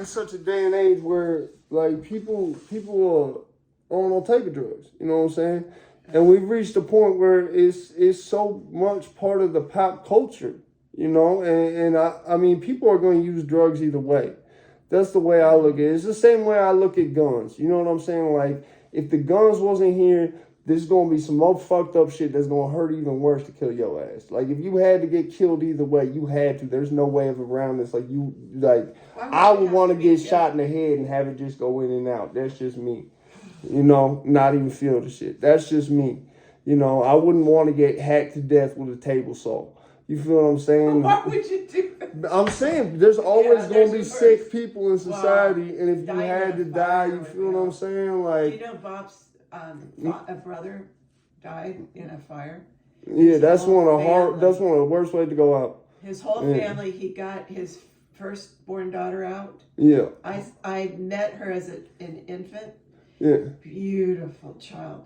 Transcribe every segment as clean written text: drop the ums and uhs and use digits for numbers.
in such a day and age where like people are on all type of drugs. You know what I'm saying? And we've reached a point where it's so much part of the pop culture. You know, and I mean, people are going to use drugs either way. That's the way I look at it. It's the same way I look at guns. You know what I'm saying? Like, if the guns wasn't here, there's going to be some more fucked up shit that's going to hurt even worse to kill your ass. Like, if you had to get killed either way, you had to. There's no way of around this. I would want to get shot in the head and have it just go in and out. That's just me. You know, not even feel the shit. That's just me. You know, I wouldn't want to get hacked to death with a table saw. You feel what I'm saying? Why would you do that? I'm saying there's always going to be sick people in society, and if you had to die, you feel what I'm saying? Like, you know, Bob's a brother died in a fire. Yeah, that's one of the worst ways to go out. His whole family. He got his firstborn daughter out. Yeah, I met her as an infant. Yeah, beautiful child.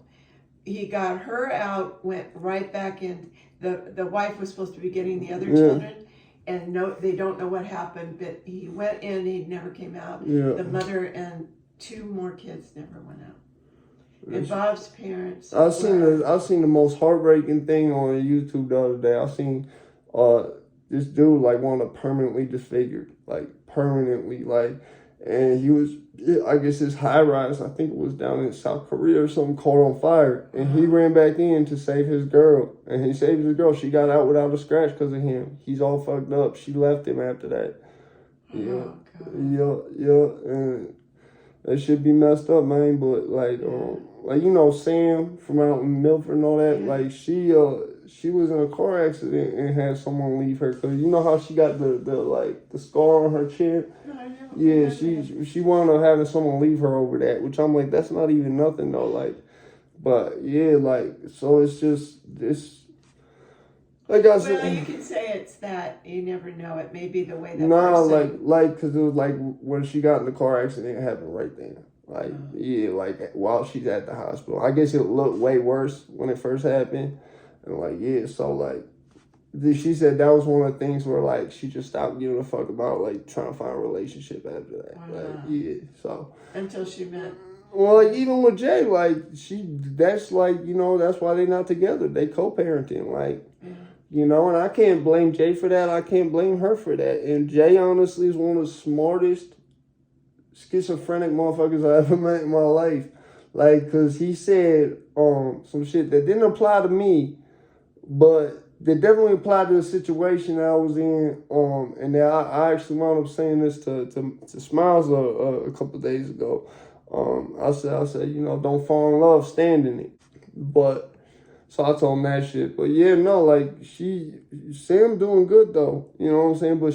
He got her out, went right back in. The wife was supposed to be getting the other children, and they don't know what happened, but he went in, he never came out. Yeah. The mother and 2 more kids never went out. And Bob's parents. I've seen the most heartbreaking thing on YouTube the other day. I seen this dude like want to permanently disfigured, like permanently, like, and he was, I guess his high rise, I think it was down in South Korea or something, caught on fire, and he ran back in to save his girl, and he saved his girl. She got out without a scratch because of him. He's all fucked up. She left him after that. Yeah, and that should be messed up, man. But like you know, Sam from out in Milford and all that, like she was in a car accident and had someone leave her, because you know how she got the scar on her chin. Yeah, she wound up having someone leave her over that, which I'm like, that's not even nothing though. Like, but yeah, like, so it's just this. Like I said, well, you can say it's that you never know. It may be the way that. No, because it was like when she got in the car accident, it happened right then. Like, yeah, like while she's at the hospital. I guess it looked way worse when it first happened, and like, yeah, so like. She said that was one of the things where like she just stopped giving a fuck about like trying to find a relationship after that. Like, yeah, so until she met. Well, like even with Jay, like that's like, you know, that's why they're not together. They co-parenting, like, you know, and I can't blame Jay for that. I can't blame her for that. And Jay honestly is one of the smartest schizophrenic motherfuckers I ever met in my life. Like, cause he said some shit that didn't apply to me, but they definitely applied to the situation that I was in, and then I actually wound up saying this to Smiles a couple of days ago. I said, you know, don't fall in love, stand in it. But so I told him that shit. But yeah, no, like Sam doing good though, you know what I'm saying. But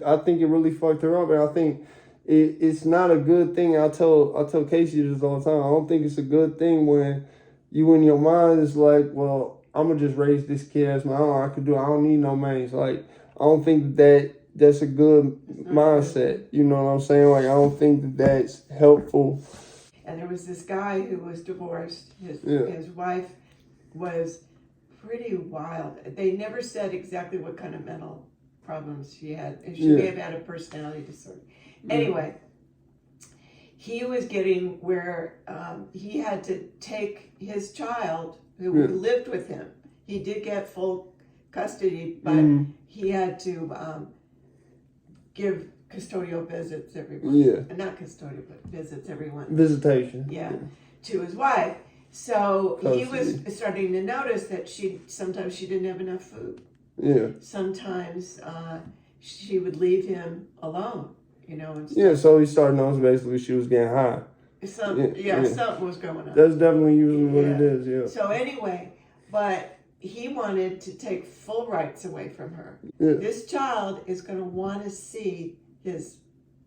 I think it really fucked her up, and I think it's not a good thing. I tell Casey this all the time. I don't think it's a good thing when you in your mind is like, well, I'm going to just raise this kid as my own. I don't need no man. Like, I don't think that's a good mindset. You know what I'm saying? Like, I don't think that's helpful. And there was this guy who was divorced. His wife was pretty wild. They never said exactly what kind of mental problems she had. She may have had a personality disorder. Anyway, he was getting where he had to take his child who lived with him. He did get full custody, but he had to give custodial visits every once. Yeah. Not custodial, but visits every once. Visitation. Yeah, to his wife. So he was starting to notice that sometimes she didn't have enough food. Yeah. Sometimes she would leave him alone, you know. And yeah, so he started noticing basically she was getting high. Something was going on. That's definitely usually what it is, yeah. So anyway, but he wanted to take full rights away from her. Yeah. This child is going to want to see his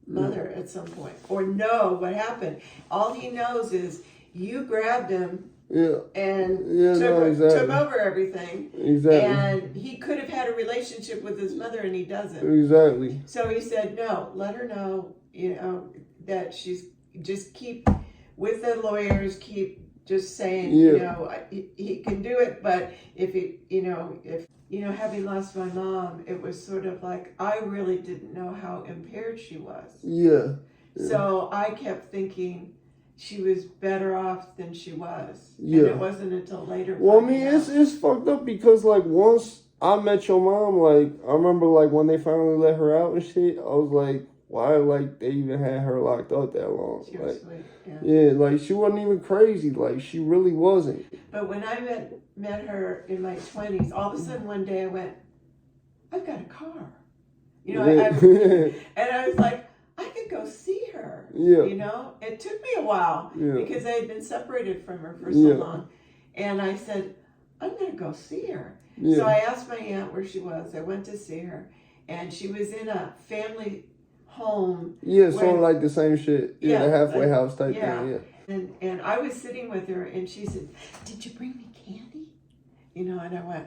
mother at some point, or know what happened. All he knows is you grabbed him and took over everything. Exactly. And he could have had a relationship with his mother, and he doesn't. Exactly. So he said, no, let her know, you know, that she's... Just keep with the lawyers, keep just saying, you know, he can do it, but if having lost my mom, it was sort of like, I really didn't know how impaired she was. Yeah. So I kept thinking she was better off than she was. Yeah. And it wasn't until later. Well, I mean, it's fucked up because, like, once I met your mom, like, I remember, like, when they finally let her out and shit, I was like, why, like, they even had her locked up that long? She was like, sweet, yeah, like, she wasn't even crazy. Like, she really wasn't. But when I met her in my 20s, all of a sudden one day I went, I've got a car. You know, and I was like, I could go see her. Yeah. You know, it took me a while because I had been separated from her for so long. And I said, I'm going to go see her. Yeah. So I asked my aunt where she was. I went to see her. And she was in a family home. Yeah, sort of like the same shit. Yeah, the halfway house type thing. Yeah. And I was sitting with her and she said, did you bring me candy? You know, and I went,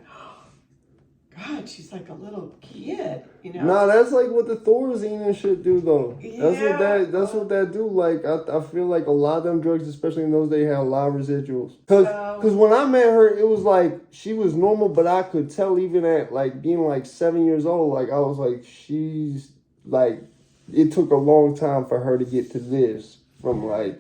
God, she's like a little kid, you know. Nah, that's like what the Thorazine and shit do, though. That's what that do. Like, I feel like a lot of them drugs, especially in those days, had a lot of residuals. Cause when I met her, it was like she was normal, but I could tell even at like being like 7 years old, like I was like, she's like, it took a long time for her to get to this. From like,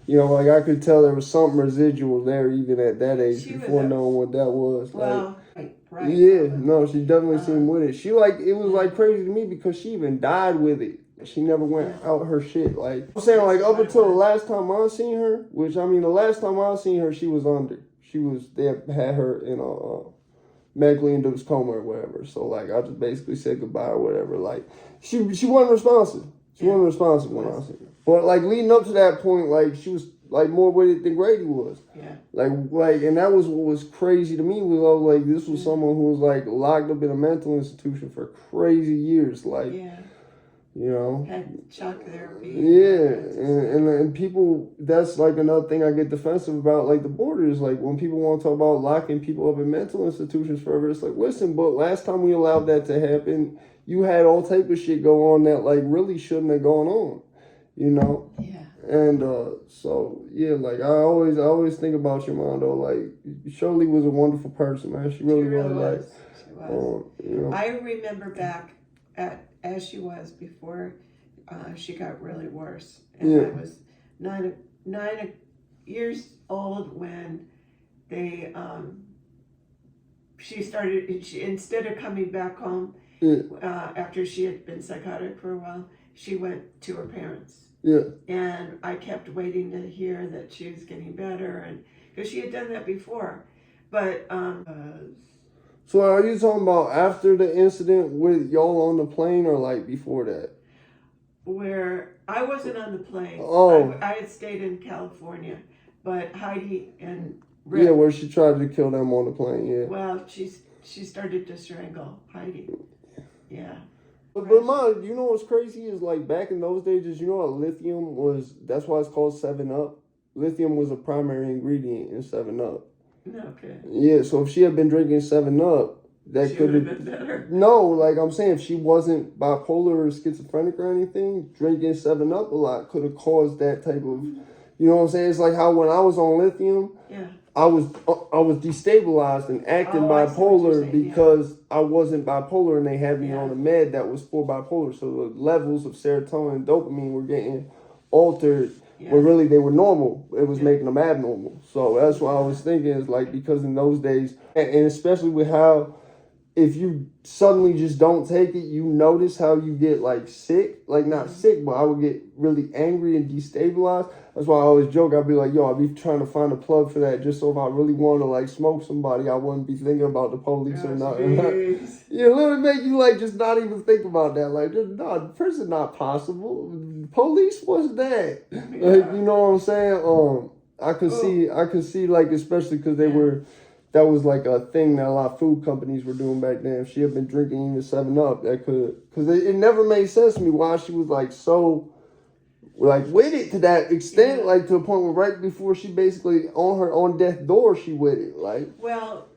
you know, like I could tell there was something residual there even at that age before knowing what that was. Well, right. Yeah, no, she definitely seemed with it. She like, it was like crazy to me because she even died with it. She never went out her shit. Like, I'm saying, like, up until the last time I seen her, which, I mean, the last time I seen her, she was under. They had her in a medically induced coma or whatever. So, like, I just basically said goodbye or whatever. Like, she wasn't responsive. She wasn't responsive when I seen her. But, like, leading up to that point, like, she was, like, more with it than Grady was. Yeah. Like, and that was what was crazy to me. Was I was like, this was someone who was, like, locked up in a mental institution for crazy years. Like, you know. Had shock therapy. Yeah. And people, that's, like, another thing I get defensive about, like, the borders. Like, when people want to talk about locking people up in mental institutions forever, it's like, listen, but last time we allowed that to happen, you had all type of shit go on that, like, really shouldn't have gone on. You know? Yeah. And so yeah, like I always think about your mom though. Like Shirley was a wonderful person, man. She really was. Like, she was. You know. I remember back as she was before she got really worse, and I was nine years old when they she instead of coming back home after she had been psychotic for a while, she went to her parents. Yeah. And I kept waiting to hear that she was getting better, and because she had done that before. But so are you talking about after the incident with y'all on the plane, or like before that? Where I wasn't on the plane. Oh. I had stayed in California, but Heidi and Rick, yeah, where she tried to kill them on the plane. Yeah. Well, she started to strangle Heidi. Yeah. But Mom, you know what's crazy is like back in those days, you know what lithium was? That's why it's called 7-Up. Lithium was a primary ingredient in 7-Up. Okay. Yeah, so if she had been drinking 7-Up, that could have been better. No, like I'm saying, if she wasn't bipolar or schizophrenic or anything, drinking 7-Up a lot could have caused that type of, you know what I'm saying? It's like how when I was on lithium, I was destabilized and acting bipolar because I wasn't bipolar and they had me on a med that was for bipolar. So the levels of serotonin and dopamine were getting altered when really they were normal. It was making them abnormal. So that's what I was thinking is like because in those days, and especially with how if you suddenly just don't take it, you notice how you get like sick, like not sick, but I would get really angry and destabilized. That's why I always joke. I'd be like, yo, I'd be trying to find a plug for that just so if I really wanted to like smoke somebody, I wouldn't be thinking about the police or nothing. Yeah, literally make you like just not even think about that. Like, no, the person not possible. Police, what's that? Like, you know what I'm saying? I could see like especially because they were. That was like a thing that a lot of food companies were doing back then. If she had been drinking even 7-Up, that could, because it never made sense to me why she was like so, like with it to that extent, like to a point where right before she basically on her own death door, she with it, like. Well,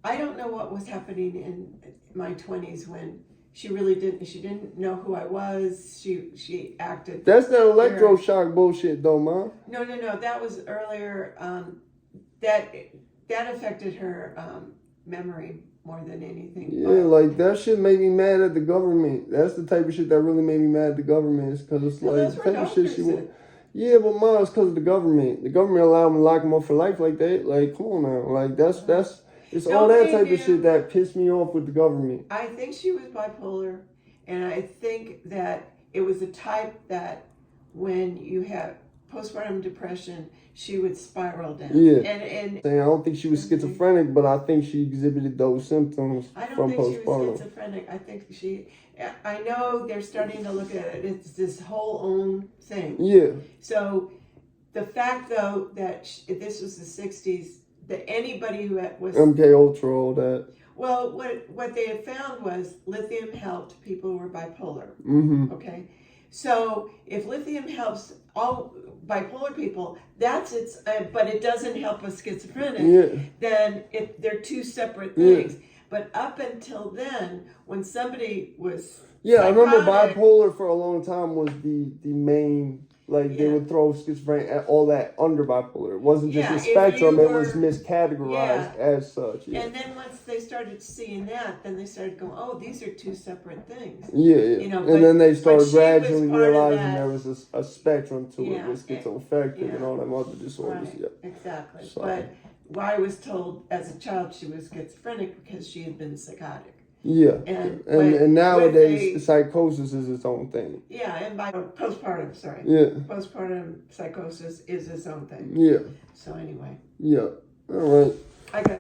I don't know what was happening in my 20s when she didn't know who I was. She acted. That's that electroshock bullshit though, Mom. No, that was earlier. That affected her memory more than anything. Yeah, like that shit made me mad at the government. That's the type of shit that really made me mad at the government. Is because it's Well, like that's the what type of shit doctors she said. want. Yeah, but mine is because of the government. The government allowed them to lock them up for life like that. Like, come on now. Like that's it's all Don't that they type of do- shit that pissed me off with the government. I think she was bipolar, and I think that it was the type that when you have postpartum depression, she would spiral down. Yeah. And I don't think she was schizophrenic, but I think she exhibited those symptoms I don't from think she was postpartum. schizophrenic. I think I know they're starting to look at it. It's this whole own thing. Yeah. So the fact, though, that this was the 60s, that anybody who was... MK Ultra, all that. Well, what they had found was lithium helped people who were bipolar. Mm-hmm. Okay? So if lithium helps all bipolar people, but it doesn't help a schizophrenic, Yeah. then they're two separate things. Yeah. But up until then, when somebody was I remember psychotic, bipolar for a long time was the main, like they would throw schizophrenia at all that under bipolar. It wasn't just a spectrum, it was miscategorized as such. Yeah. And then once they started seeing that, then they started going, oh, these are two separate things. Yeah. You know, and then they started she gradually was part of realizing that. there was a spectrum to it with schizoaffective and all them other disorders. Right, Yeah. exactly. So. But I was told as a child she was schizophrenic because she had been psychotic. Yeah, and nowadays psychosis is its own thing. Yeah, and postpartum, sorry. Yeah. Postpartum psychosis is its own thing. Yeah. So anyway. Yeah. All right. I got